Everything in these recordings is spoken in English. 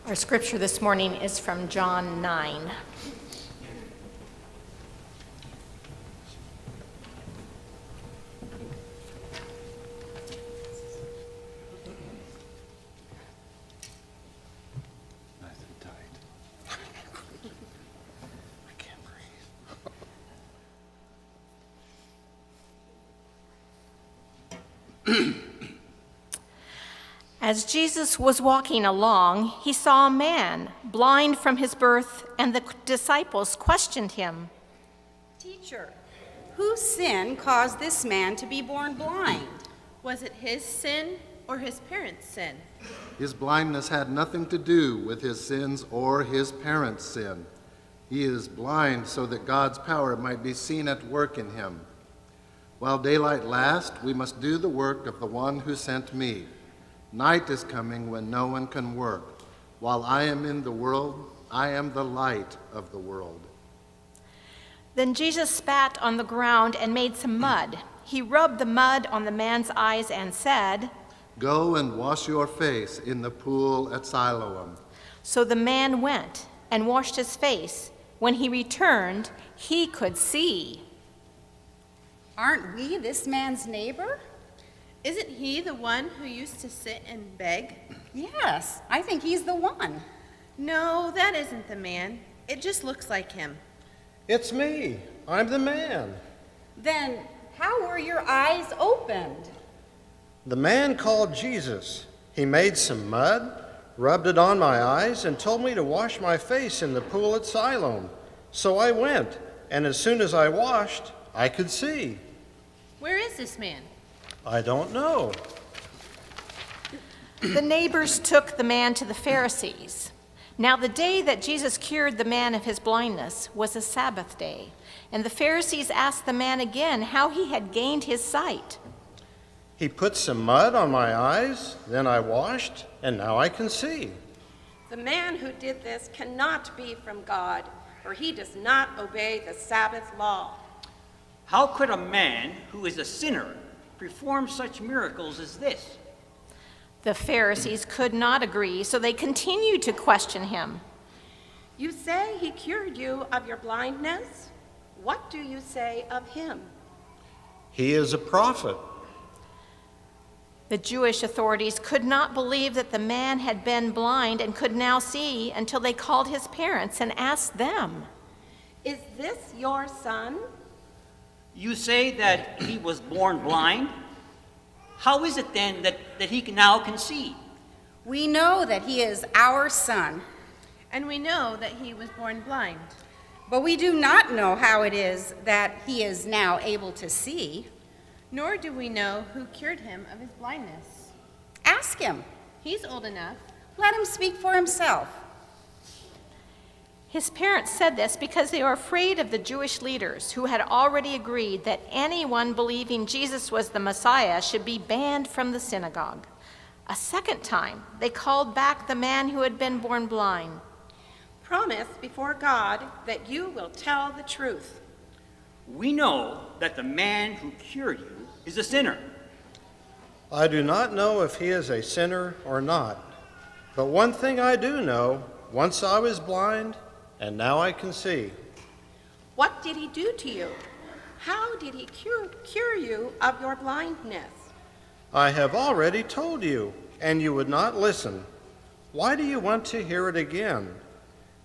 Our scripture this morning is from John 9. As Jesus was walking along, he saw a man blind from his birth, and the disciples questioned him. Teacher, whose sin caused this man to be born blind? Was it his sin or his parents' sin? His blindness had nothing to do with his sins or his parents' sin. He is blind so that God's power might be seen at work in him. While daylight lasts, we must do the work of the one who sent me. Night is coming when no one can work. While I am in the world, I am the light of the world. Then Jesus spat on the ground and made some mud. He rubbed the mud on the man's eyes and said, Go and wash your face in the pool at Siloam. So the man went and washed his face. When he returned, he could see. Aren't we this man's neighbor? Isn't he the one who used to sit and beg? Yes, I think he's the one. No, that isn't the man. It just looks like him. It's me. I'm the man. Then how were your eyes opened? The man called Jesus. He made some mud, rubbed it on my eyes, and told me to wash my face in the pool at Siloam. So I went, and as soon as I washed, I could see. Where is this man? I don't know. The neighbors took the man to the Pharisees. Now the day that Jesus cured the man of his blindness was a Sabbath day, and the Pharisees asked the man again how he had gained his sight. He put some mud on my eyes, then I washed, and now I can see. The man who did this cannot be from God, for he does not obey the Sabbath law. How could a man who is a sinner perform such miracles as this? The Pharisees could not agree, so they continued to question him. You say he cured you of your blindness? What do you say of him? He is a prophet. The Jewish authorities could not believe that the man had been blind and could now see until they called his parents and asked them, Is this your son? You say that he was born blind? How is it then that he now can see? We know that he is our son, And we know that he was born blind. but we do not know how it is that he is now able to see. Nor do we know who cured him of his blindness. Ask him. He's old enough. Let him speak for himself. His parents said this because they were afraid of the Jewish leaders who had already agreed that anyone believing Jesus was the Messiah should be banned from the synagogue. A second time, they called back the man who had been born blind. Promise before God that you will tell the truth. We know that the man who cured you is a sinner. I do not know if he is a sinner or not. But one thing I do know, once I was blind, and now I can see. What did he do to you? How did he cure you of your blindness? I have already told you, and you would not listen. Why do you want to hear it again?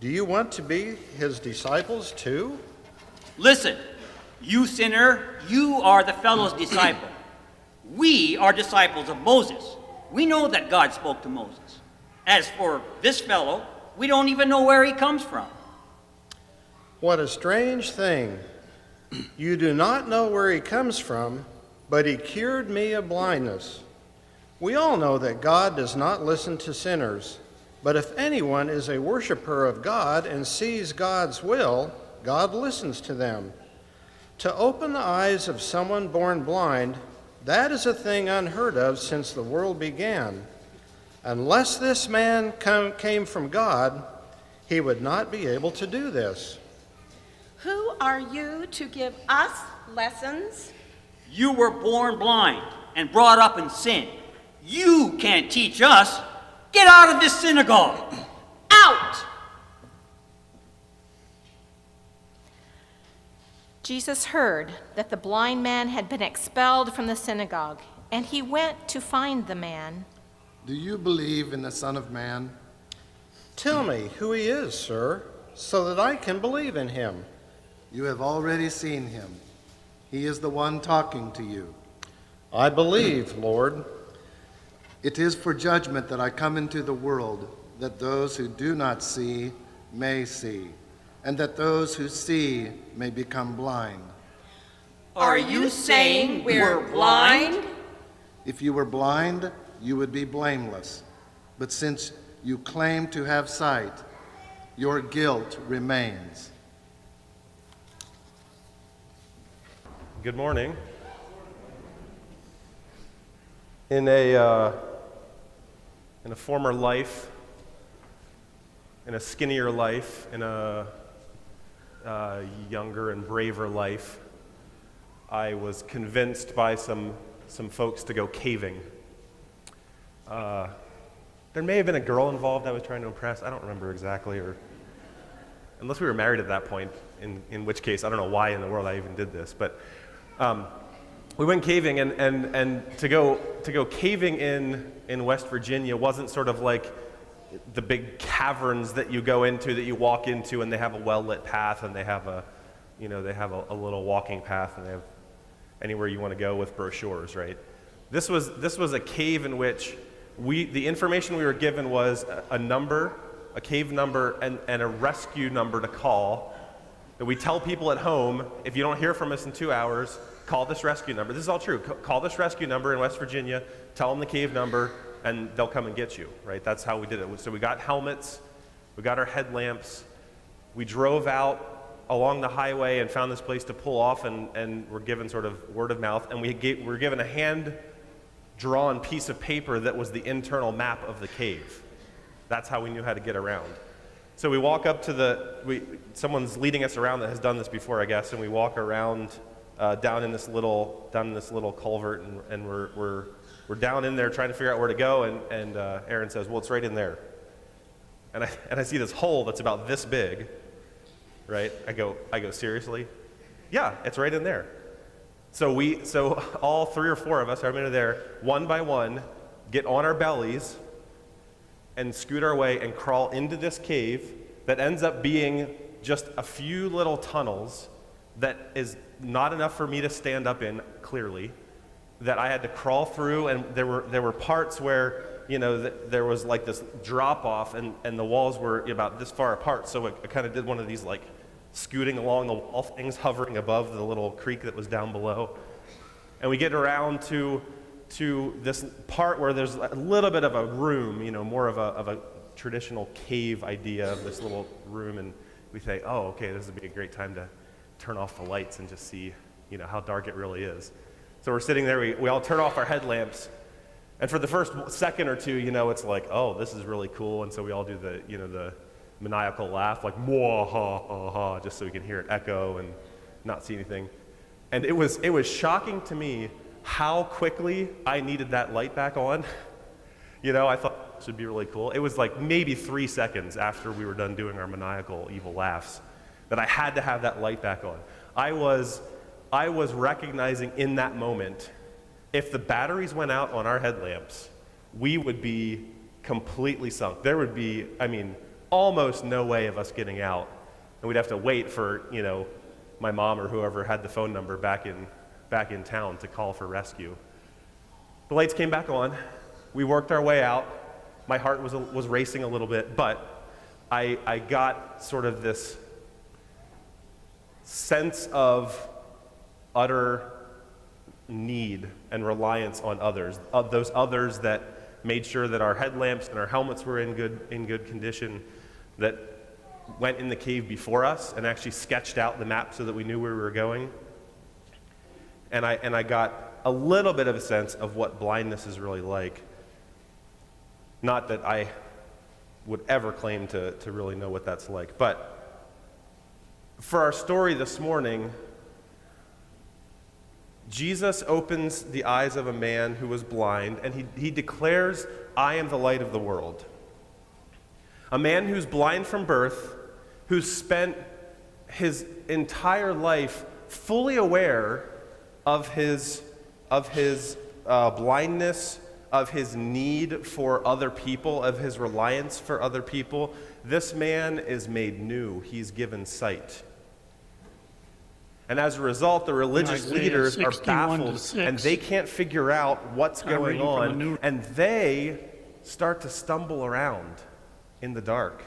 Do you want to be his disciples too? Listen, you sinner, you are the fellow's disciple. We are disciples of Moses. We know that God spoke to Moses. As for this fellow, we don't even know where he comes from. What a strange thing. You do not know where he comes from, but he cured me of blindness. We all know that God does not listen to sinners, but if anyone is a worshiper of God and sees God's will, God listens to them. To open the eyes of someone born blind, that is a thing unheard of since the world began. Unless this man came from God, he would not be able to do this. Who are you to give us lessons? You were born blind and brought up in sin. You can't teach us. Get out of this synagogue. Out! Jesus heard that the blind man had been expelled from the synagogue, and he went to find the man. Do you believe in the Son of Man? Tell me who he is, sir, so that I can believe in him. You have already seen him. He is the one talking to you. I believe, Lord. It is for judgment that I come into the world, that those who do not see may see, and that those who see may become blind. Are you saying we're blind? If you were blind, you would be blameless. But since you claim to have sight, your guilt remains. Good morning. In a former life, in a skinnier life, in a younger and braver life, I was convinced by some folks to go caving. There may have been a girl involved I was trying to impress. I don't remember exactly, or unless we were married at that point, in which case I don't know why in the world I even did this. But we went caving, and to go caving in West Virginia wasn't sort of like the big caverns that you go into, that you walk into, and they have a well-lit path, and they have a little walking path, and they have anywhere you want to go with brochures, right? This was a cave in which the information we were given was a number, a cave number, and a rescue number to call. That we tell people at home, if you don't hear from us in 2 hours, call this rescue number. This is all true. Call this rescue number in West Virginia, tell them the cave number, and they'll come and get you, right? That's how we did it. So we got helmets, we got our headlamps, we drove out along the highway and found this place to pull off, and were given sort of word of mouth, and we were given a hand-drawn piece of paper that was the internal map of the cave. That's how we knew how to get around. So we walk up to someone's leading us around that has done this before, I guess, and we walk around down in this little culvert, and we're down in there trying to figure out where to go, and Aaron says, well, it's right in there. And I see this hole that's about this big, right? I go, seriously? Yeah, it's right in there. So all 3 or 4 of us, I remember there, one by one, get on our bellies and scoot our way and crawl into this cave that ends up being just a few little tunnels that is not enough for me to stand up in, clearly, that I had to crawl through, and there were parts where, there was like this drop off, and the walls were about this far apart, so I kind of did one of these like scooting along the wall things, hovering above the little creek that was down below. And we get around to this part where there's a little bit of a room, more of a traditional cave idea of this little room, and we say, oh, okay, this would be a great time to turn off the lights and just see, how dark it really is. So we're sitting there, we all turn off our headlamps, and for the first second or two, it's like, oh, this is really cool, and so we all do the maniacal laugh, like, mwah, ha, ha, ha, just so we can hear it echo and not see anything. And it was shocking to me how quickly I needed that light back on. I thought this would be really cool. It was like maybe 3 seconds after we were done doing our maniacal evil laughs that I had to have that light back on. I was recognizing in that moment, if the batteries went out on our headlamps, we would be completely sunk. There would be, almost no way of us getting out. And we'd have to wait for, my mom or whoever had the phone number back in town to call for rescue. The lights came back on. We worked our way out. My heart was racing a little bit, but I got sort of this sense of utter need and reliance on others, those others that made sure that our headlamps and our helmets were in good condition, that went in the cave before us and actually sketched out the map so that we knew where we were going. And I got a little bit of a sense of what blindness is really like. Not that I would ever claim to really know what that's like. But for our story this morning, Jesus opens the eyes of a man who was blind, and he declares, "I am the light of the world." A man who's blind from birth, who's spent his entire life fully aware of his blindness, of his need for other people, of his reliance for other people. This man is made new. He's given sight. And as a result, the religious Isaiah leaders are 61 to baffled, 6. and they can't figure out what's I'm going reading from the on, New- and they start to stumble around in the dark.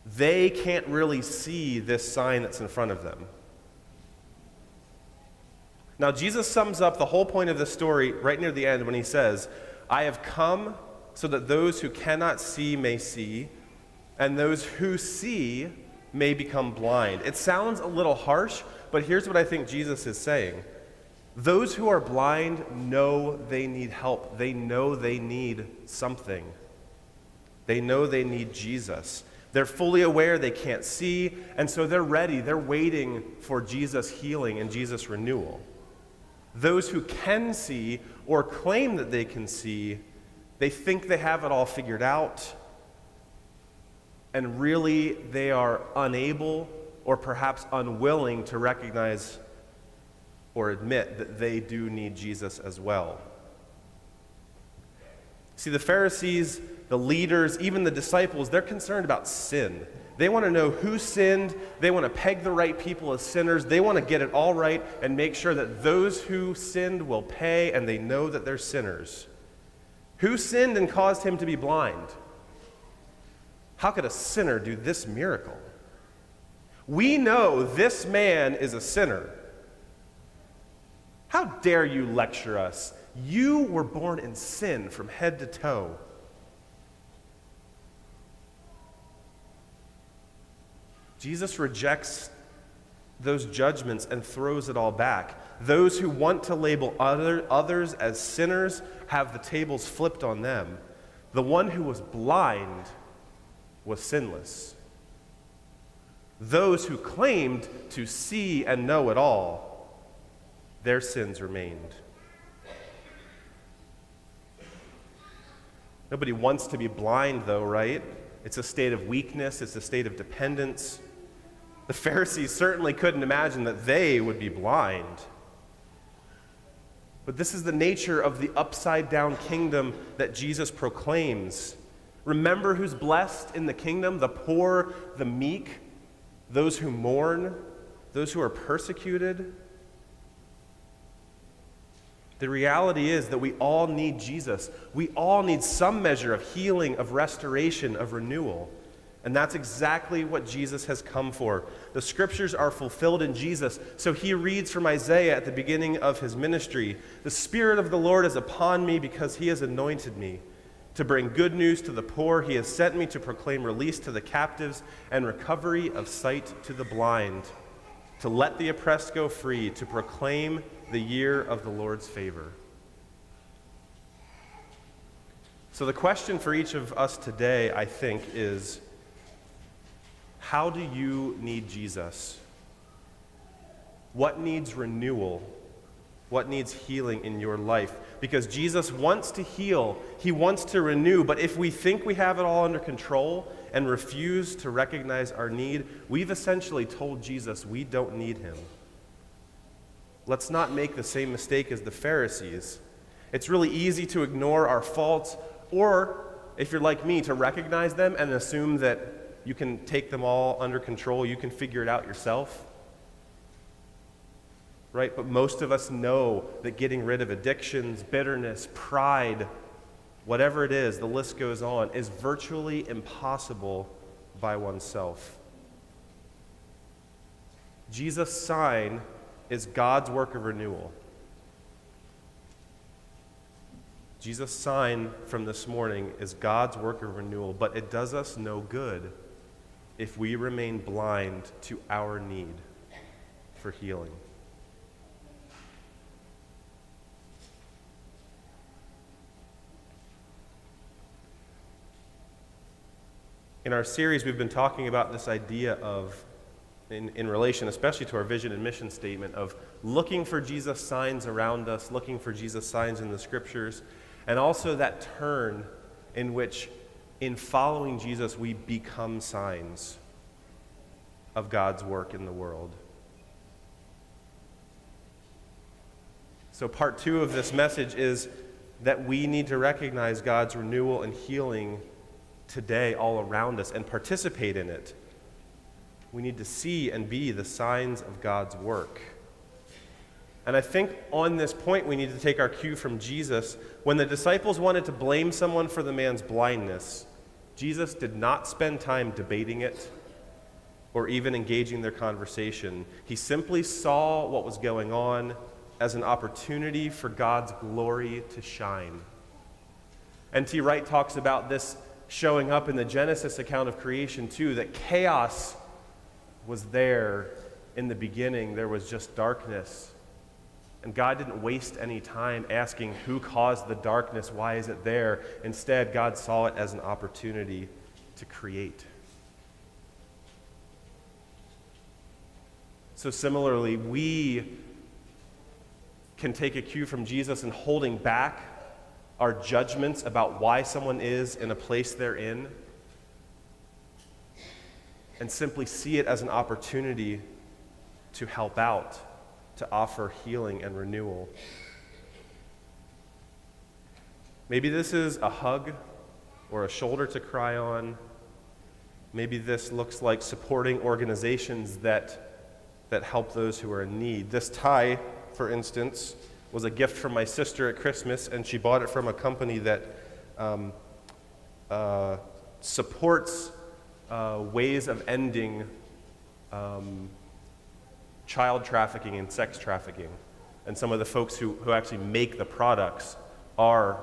They can't really see this sign that's in front of them. Now, Jesus sums up the whole point of the story right near the end when he says, "I have come so that those who cannot see may see, and those who see may become blind." It sounds a little harsh, but here's what I think Jesus is saying. Those who are blind know they need help. They know they need something. They know they need Jesus. They're fully aware they can't see, and so they're ready. They're waiting for Jesus' healing and Jesus' renewal. Those who can see or claim that they can see, they think they have it all figured out, and really they are unable or perhaps unwilling to recognize or admit that they do need Jesus as well. See, the Pharisees, the leaders, even the disciples, they're concerned about sin. They want to know who sinned. They want to peg the right people as sinners. They want to get it all right and make sure that those who sinned will pay, and they know that they're sinners. Who sinned and caused him to be blind? How could a sinner do this miracle? We know this man is a sinner. How dare you lecture us? You were born in sin from head to toe. Jesus rejects those judgments and throws it all back. Those who want to label others as sinners have the tables flipped on them. The one who was blind was sinless. Those who claimed to see and know it all, their sins remained. Nobody wants to be blind, though, right? It's a state of weakness. It's a state of dependence. The Pharisees certainly couldn't imagine that they would be blind. But this is the nature of the upside-down kingdom that Jesus proclaims. Remember who's blessed in the kingdom? The poor, the meek, those who mourn, those who are persecuted. The reality is that we all need Jesus. We all need some measure of healing, of restoration, of renewal. And that's exactly what Jesus has come for. The scriptures are fulfilled in Jesus. So he reads from Isaiah at the beginning of his ministry, "The Spirit of the Lord is upon me because he has anointed me to bring good news to the poor. He has sent me to proclaim release to the captives and recovery of sight to the blind, to let the oppressed go free, to proclaim the year of the Lord's favor." So the question for each of us today, I think, is, how do you need Jesus? What needs renewal? What needs healing in your life? Because Jesus wants to heal, he wants to renew, but if we think we have it all under control and refuse to recognize our need, we've essentially told Jesus we don't need him. Let's not make the same mistake as the Pharisees. It's really easy to ignore our faults, or if you're like me, to recognize them and assume that you can take them all under control, you can figure it out yourself. Right? But most of us know that getting rid of addictions, bitterness, pride, whatever it is, the list goes on, is virtually impossible by oneself. Jesus' sign is God's work of renewal. Jesus' sign from this morning is God's work of renewal, but it does us no good if we remain blind to our need for healing. In our series, we've been talking about this idea of in relation especially to our vision and mission statement of looking for Jesus signs around us, looking for Jesus signs in the scriptures, and also that turn in which in following Jesus we become signs of God's work in the world. So part 2 of this message is that we need to recognize God's renewal and healing today all around us and participate in it. We need to see and be the signs of God's work. And I think on this point we need to take our cue from Jesus. When the disciples wanted to blame someone for the man's blindness, Jesus did not spend time debating it or even engaging their conversation. He simply saw what was going on as an opportunity for God's glory to shine. N.T. Wright talks about this showing up in the Genesis account of creation too, that chaos was there in the beginning. There was just darkness. And God didn't waste any time asking who caused the darkness, why is it there? Instead, God saw it as an opportunity to create. So similarly, we can take a cue from Jesus in holding back our judgments about why someone is in a place they're in, and simply see it as an opportunity to help out, to offer healing and renewal. Maybe this is a hug or a shoulder to cry on. Maybe this looks like supporting organizations that help those who are in need. This tie, for instance, was a gift from my sister at Christmas, and she bought it from a company that supports ways of ending child trafficking and sex trafficking. And some of the folks who actually make the products are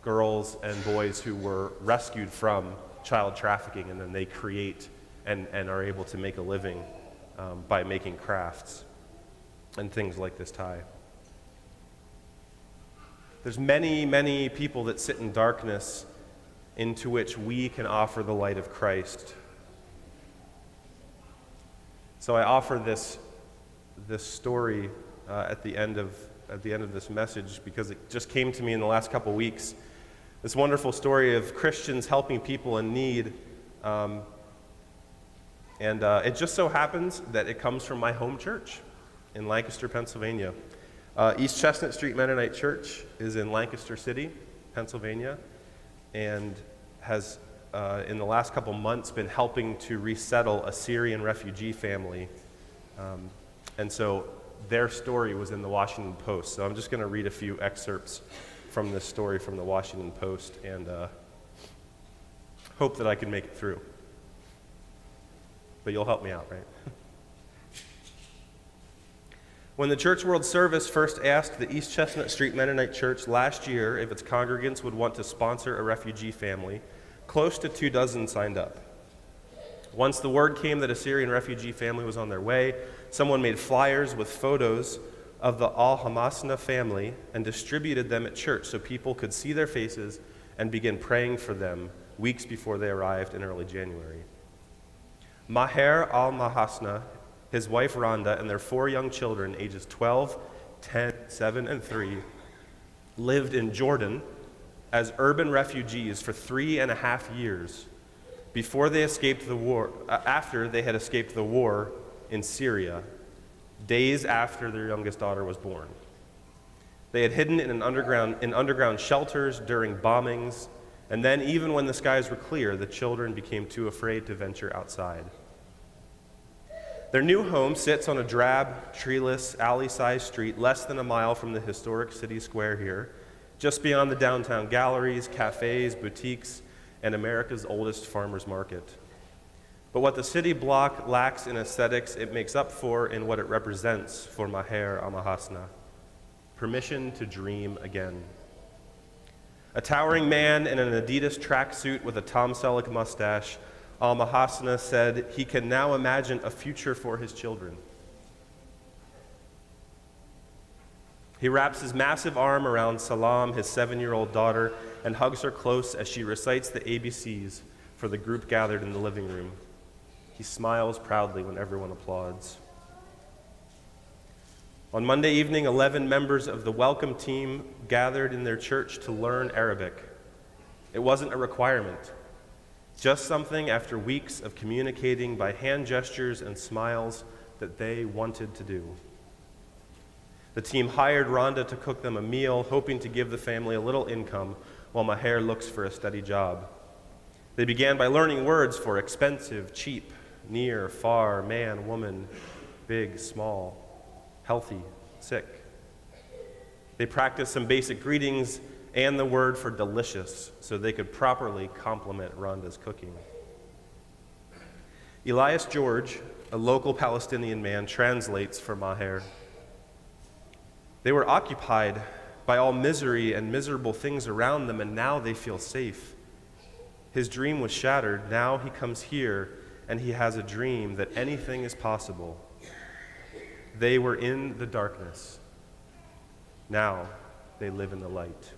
girls and boys who were rescued from child trafficking, and then they create and are able to make a living by making crafts and things like this tie. There's many, many people that sit in darkness into which we can offer the light of Christ. So I offer this story at the end of this message because it just came to me in the last couple weeks. This wonderful story of Christians helping people in need, and it just so happens that it comes from my home church in Lancaster, Pennsylvania. East Chestnut Street Mennonite Church is in Lancaster City, Pennsylvania, and has, in the last couple months, been helping to resettle a Syrian refugee family. And so their story was in the Washington Post. So I'm just going to read a few excerpts from this story from the Washington Post and hope that I can make it through. But you'll help me out, right? When the Church World Service first asked the East Chestnut Street Mennonite Church last year if its congregants would want to sponsor a refugee family, close to 24 signed up. Once the word came that a Syrian refugee family was on their way, someone made flyers with photos of the Al-Hamasna family and distributed them at church so people could see their faces and begin praying for them weeks before they arrived in early January. Maher Al-Mahasna, his wife Rhonda, and their 4 young children, ages 12, 10, 7, and 3, lived in Jordan as urban refugees for 3.5 years before they escaped the war, after they had escaped the war in Syria, days after their youngest daughter was born. They had hidden in underground shelters during bombings, and then even when the skies were clear, the children became too afraid to venture outside. Their new home sits on a drab, treeless, alley-sized street less than a mile from the historic city square here, just beyond the downtown galleries, cafes, boutiques, and America's oldest farmers market. But what the city block lacks in aesthetics, it makes up for in what it represents for Maher Al-Mahasna: permission to dream again. A towering man in an Adidas tracksuit with a Tom Selleck mustache, Al-Mahasna said he can now imagine a future for his children. He wraps his massive arm around Salam, his 7-year-old daughter, and hugs her close as she recites the ABCs for the group gathered in the living room. He smiles proudly when everyone applauds. On Monday evening, 11 members of the welcome team gathered in their church to learn Arabic. It wasn't a requirement, just something after weeks of communicating by hand gestures and smiles that they wanted to do. The team hired Rhonda to cook them a meal, hoping to give the family a little income while Maher looks for a steady job. They began by learning words for expensive, cheap, near, far, man, woman, big, small, healthy, sick. They practiced some basic greetings and the word for delicious so they could properly compliment Rhonda's cooking. Elias George, a local Palestinian man, translates for Maher. They were occupied by all misery and miserable things around them, and now they feel safe. His dream was shattered. Now he comes here, and he has a dream that anything is possible. They were in the darkness. Now they live in the light.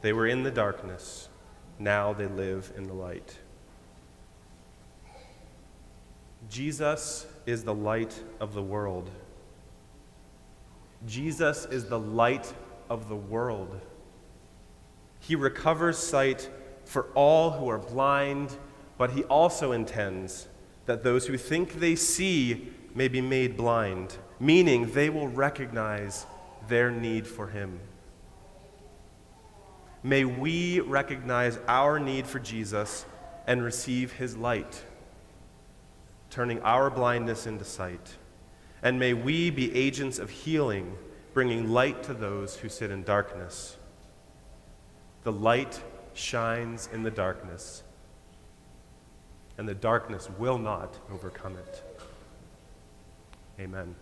They were in the darkness. Now they live in the light. Jesus is the light of the world. Jesus is the light of the world. He recovers sight for all who are blind, but he also intends that those who think they see may be made blind, meaning they will recognize their need for him. May we recognize our need for Jesus and receive his light, turning our blindness into sight. And may we be agents of healing, bringing light to those who sit in darkness. The light shines in the darkness, and the darkness will not overcome it. Amen.